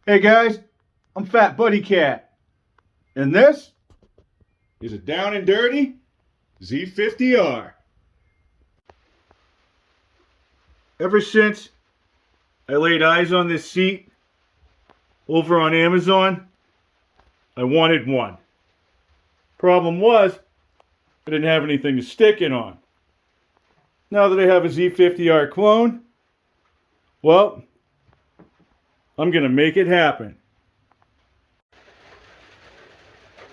Hey guys, I'm FatBuddyCat, and this is a Down and Dirty Z50R. Ever since I laid eyes on this seat over on Amazon, I wanted one. Problem was, I didn't have anything to stick it on. Now that I have a Z50R clone, well, I'm going to make it happen.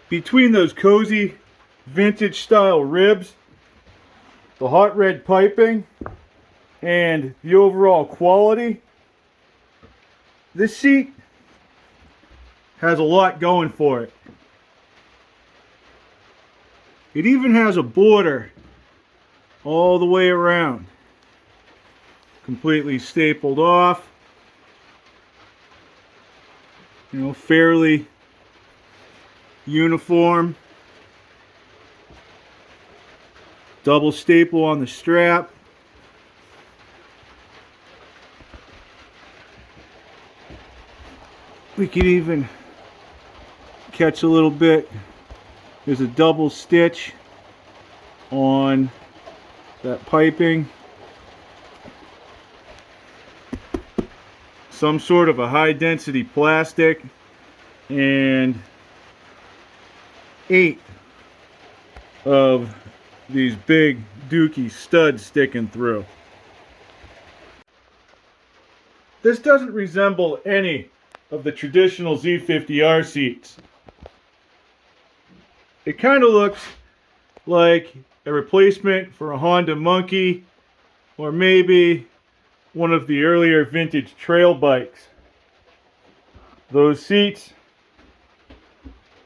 Between those cozy vintage style ribs, the hot red piping, and the overall quality, this seat has a lot going for it. It even has a border all the way around, completely stapled off. You know, fairly uniform. Double staple on the strap. We could even catch a little bit. There's a double stitch on that piping. Some sort of a high density plastic, and 8 of these big dookie studs sticking through. This doesn't resemble any of the traditional Z50R seats. It kind of looks like a replacement for a Honda Monkey, or maybe one of the earlier vintage trail bikes. Those seats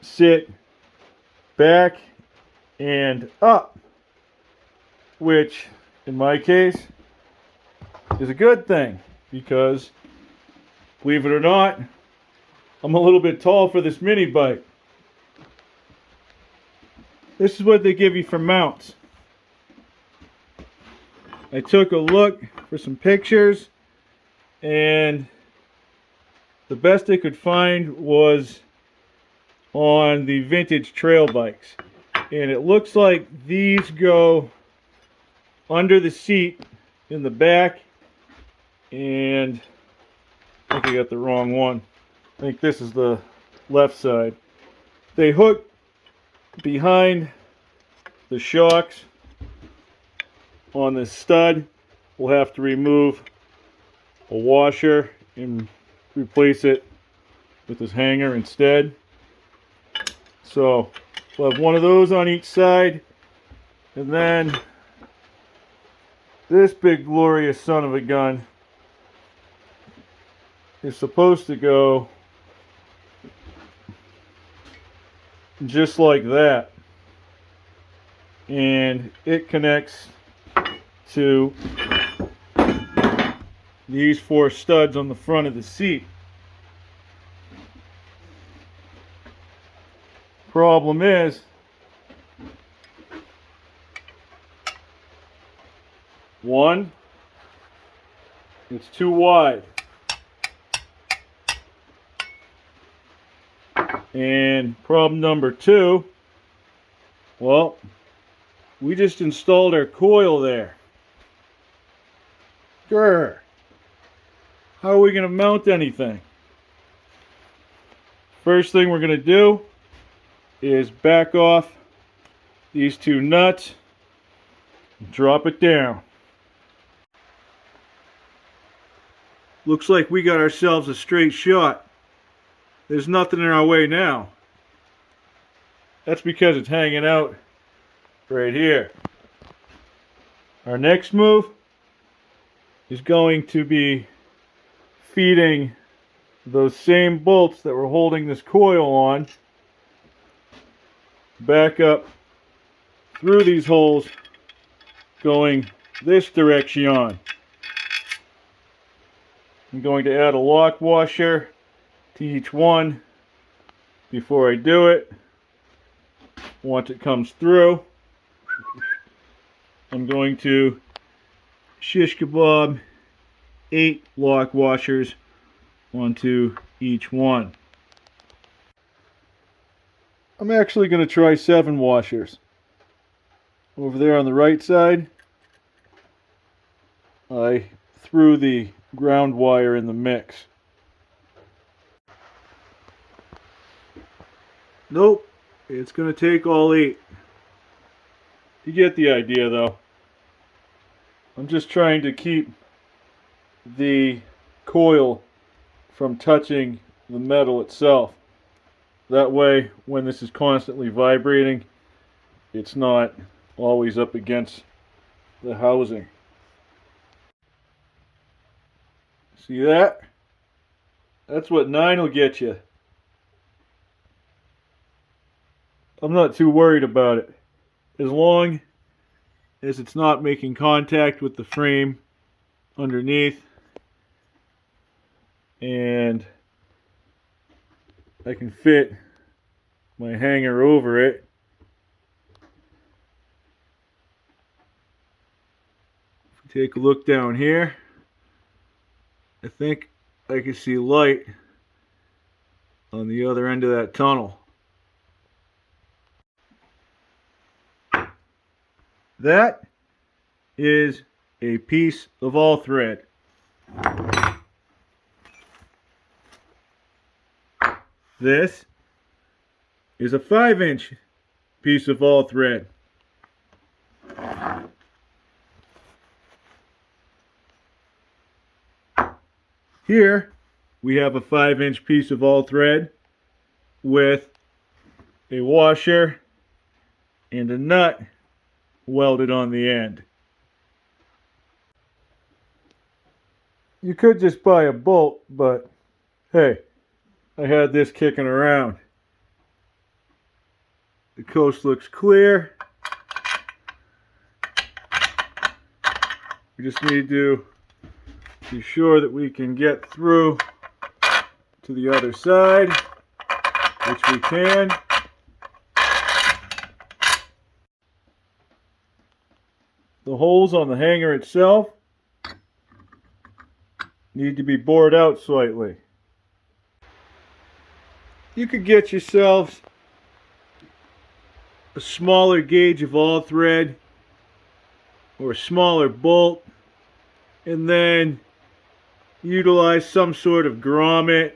sit back and up, which in my case is a good thing, because believe it or not, I'm a little bit tall for this mini bike. This is what they give you for mounts. I took a look for some pictures, and the best I could find was on the vintage trail bikes. And it looks like these go under the seat in the back, and I think I got the wrong one. I think this is the left side. They hook behind the shocks on this stud. We'll have to remove a washer and replace it with this hanger instead. So we'll have one of those on each side, and then this big glorious son of a gun is supposed to go just like that, and it connects to these 4 studs on the front of the seat. Problem is, one, it's too wide, and problem number 2, well, we just installed our coil there. Grr. How are we going to mount anything? First thing we're going to do is back off these 2 nuts and drop it down. Looks like we got ourselves a straight shot. There's nothing in our way now. That's because it's hanging out right here. Our next move is going to be feeding those same bolts that were holding this coil on back up through these holes going this direction. I'm going to add a lock washer to each one before I do it. Once it comes through, I'm going to shish kebab 8 lock washers onto each one. I'm actually going to try 7 washers. Over there on the right side, I threw the ground wire in the mix. Nope, it's going to take all 8. You get the idea though. I'm just trying to keep the coil from touching the metal itself. That way, when this is constantly vibrating, it's not always up against the housing. See that? That's what 9 will get you. I'm not too worried about it. As long as it's not making contact with the frame underneath, and I can fit my hanger over it. If you take a look down here, I think I can see light on the other end of that tunnel. That is a piece of all thread. This is a 5-inch piece of all thread. Here we have a 5-inch piece of all thread with a washer and a nut welded on the end. You could just buy a bolt, but hey, I had this kicking around. The coast looks clear. We just need to be sure that we can get through to the other side, which we can. The holes on the hanger itself need to be bored out slightly. You could get yourselves a smaller gauge of all thread or a smaller bolt, and then utilize some sort of grommet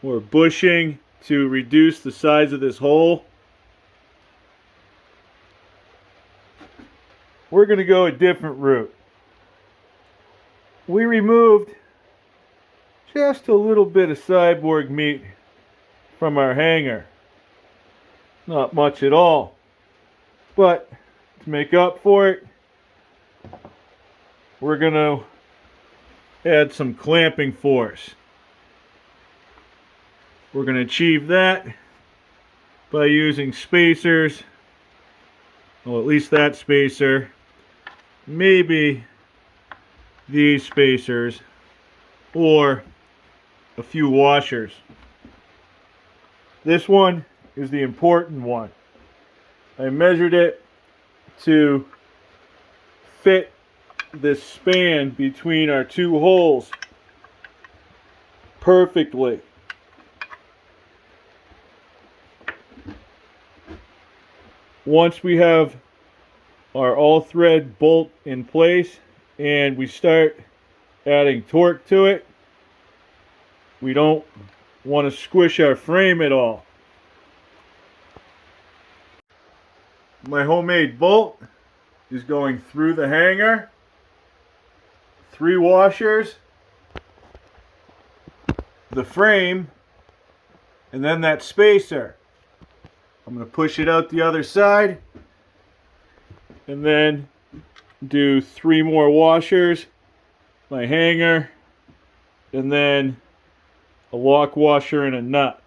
or bushing to reduce the size of this hole. We're going to go a different route. We removed just a little bit of cyborg meat from our hanger. Not much at all. But to make up for it, we're going to add some clamping force. We're going to achieve that by using spacers. Well, at least that spacer. Maybe these spacers, or a few washers. This one is the important one. I measured it to fit this span between our 2 holes perfectly. Once we have our all thread bolt in place and we start adding torque to it, we don't want to squish our frame at all. My homemade bolt is going through the hanger, 3 washers, the frame, and then that spacer. I'm going to push it out the other side and then do 3 more washers, my hanger, and then a lock washer and a nut.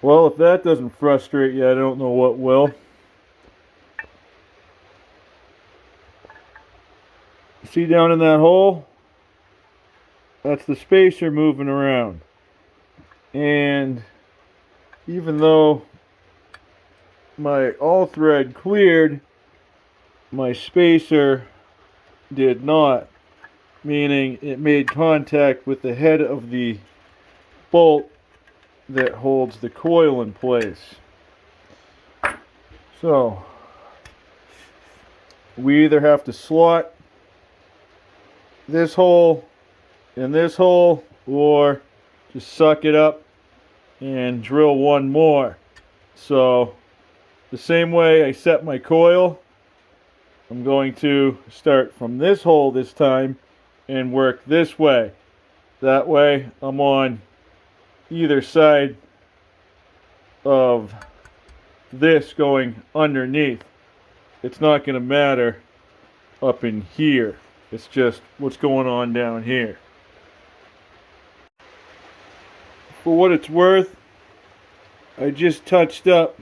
Well, if that doesn't frustrate you, I don't know what will. See down in that hole? That's the spacer moving around. And even though my all thread cleared, my spacer did not. meaning it made contact with the head of the bolt that holds the coil in place. So we either have to slot this hole in this hole or just suck it up and drill one more. So the same way I set my coil, I'm going to start from this hole this time and work this way. That way I'm on either side of this going underneath. It's not going to matter up in here. It's just what's going on down here. For what it's worth, I just touched up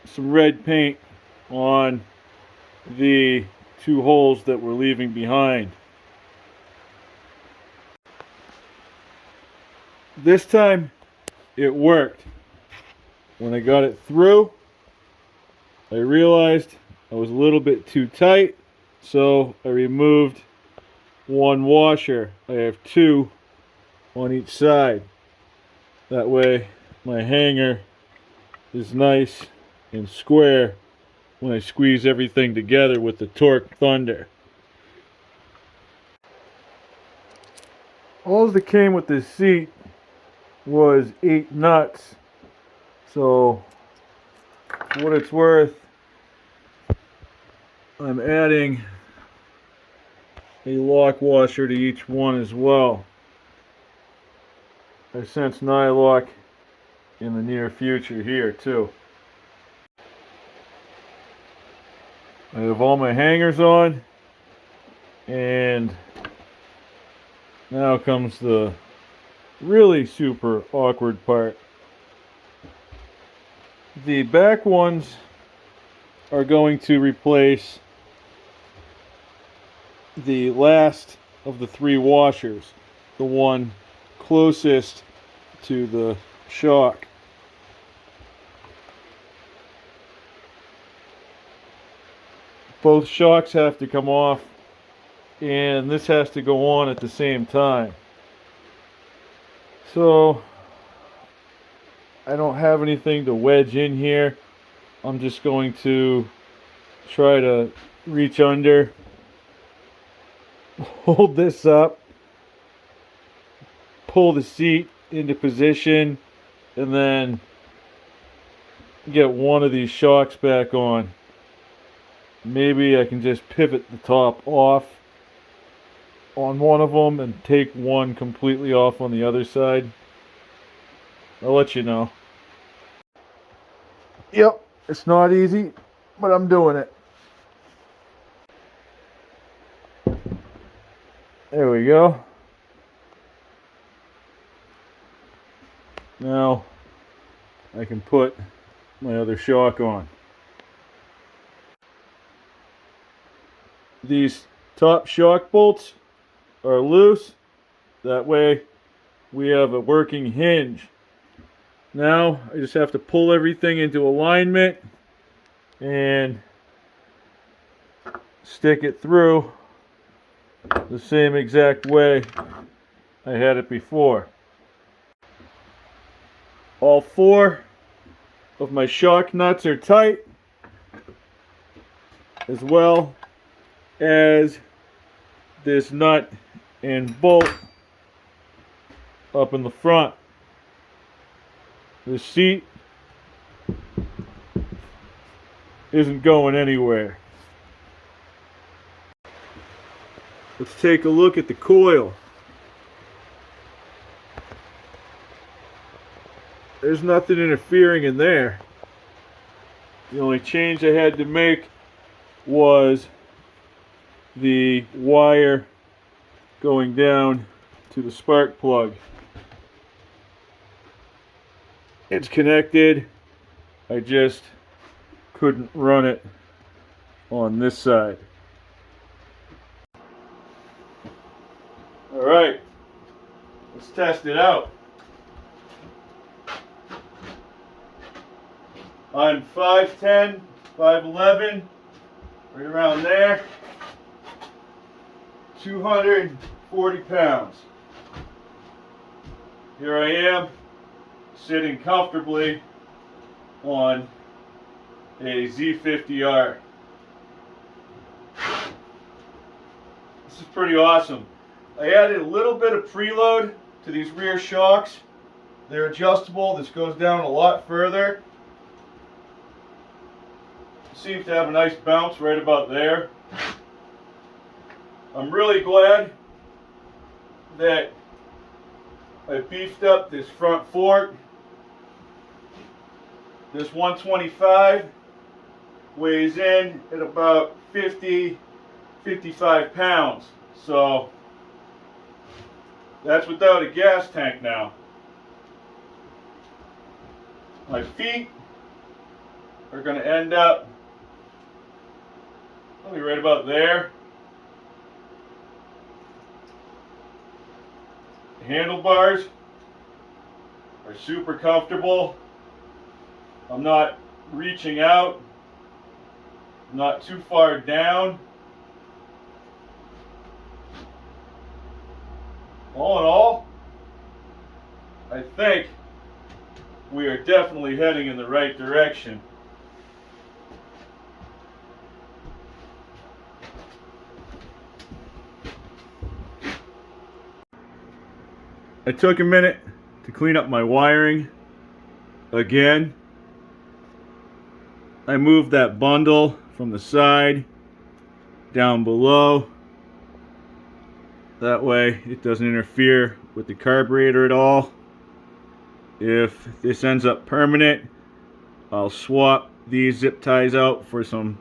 some red paint on the two holes that we're leaving behind. This time it worked. When I got it through, I realized I was a little bit too tight, so I removed one washer. I have two on each side. That way my hanger is nice and square when I squeeze everything together with the Torque Thunder. All that came with this seat was 8 nuts. So for what it's worth, I'm adding a lock washer to each one as well. I sense nylock in the near future here too. I have all my hangers on, and now comes the really super awkward part. The back ones are going to replace the last of the 3 washers, the one closest to the shock. Both shocks have to come off, and this has to go on at the same time. So I don't have anything to wedge in here. I'm just going to try to reach under, hold this up, pull the seat into position, and then get one of these shocks back on. Maybe I can just pivot the top off on one of them and take one completely off on the other side. I'll let you know. Yep, it's not easy, but I'm doing it. There we go. Now I can put my other shock on. These top shock bolts are loose. That way we have a working hinge. Now I just have to pull everything into alignment and stick it through the same exact way I had it before. All 4 of my shock nuts are tight, as well as this nut and bolt up in the front. The seat isn't going anywhere. Let's take a look at the coil. There's nothing interfering in there. The only change I had to make was the wire going down to the spark plug. It's connected. I just couldn't run it on this side. Alright, let's test it out. I'm 5'10", 5'11", right around there. 240 pounds. Here I am, sitting comfortably on a Z50R. This is pretty awesome. I added a little bit of preload to these rear shocks. They're adjustable. This goes down a lot further. Seems to have a nice bounce right about there. I'm really glad that I beefed up this front fork. This 125 weighs in at about 55 pounds. So that's without a gas tank now. My feet are going to end up probably right about there. The handlebars are super comfortable. I'm not reaching out, not too far down. All in all, I think we are definitely heading in the right direction. I took a minute to clean up my wiring again. I moved that bundle from the side down below. That way it doesn't interfere with the carburetor at all. If this ends up permanent, I'll swap these zip ties out for some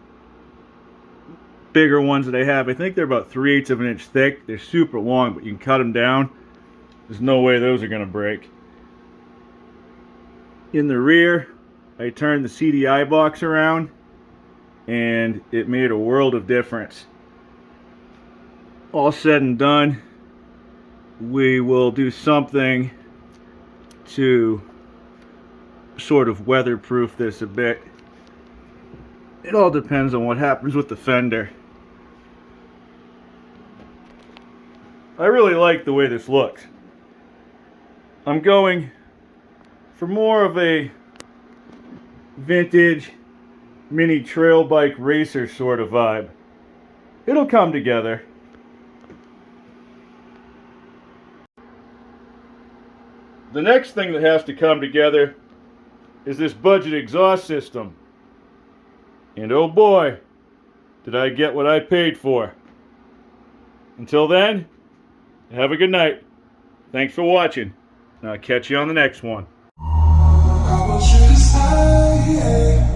bigger ones that I have. I think they're about 3/8 of an inch thick. They're super long, but you can cut them down. There's no way those are going to break. In the rear, I turned the CDI box around and it made a world of difference. All said and done, we will do something to sort of weatherproof this a bit. It all depends on what happens with the fender. I really like the way this looks. I'm going for more of a vintage mini trail bike racer sort of vibe. It'll come together. The next thing that has to come together is this budget exhaust system. And oh boy, did I get what I paid for. Until then, have a good night. Thanks for watching. I'll catch you on the next one. I want you to stay.